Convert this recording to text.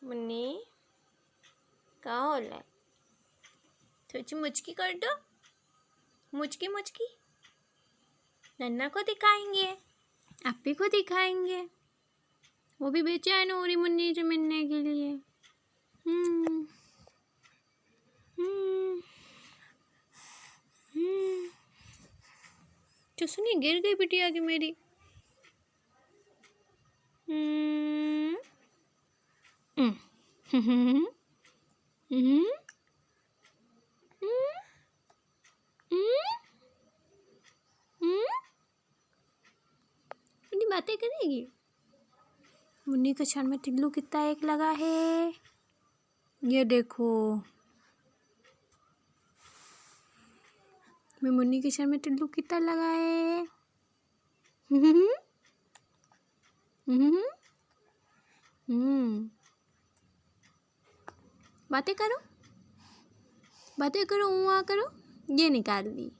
मुन्नी कहाँ हो रहा है? थोड़ी मुचकी कर दो, मुचकी मुचकी। नन्ना को दिखाएंगे, आपी को दिखाएंगे, वो भी बेचैन हो रही मुन्नी से मिलने के लिए। तो सुनिए, गिर गई बिटिया की मेरी। मुन्नी बातें करेगी। मुन्नी के छन में टिल्लू कितना एक लगा है, ये देखो। मैं मुन्नी के छन में टिल्लू कितना लगा है। बातें करो, बातें करो, वहाँ करो। ये निकाल दी।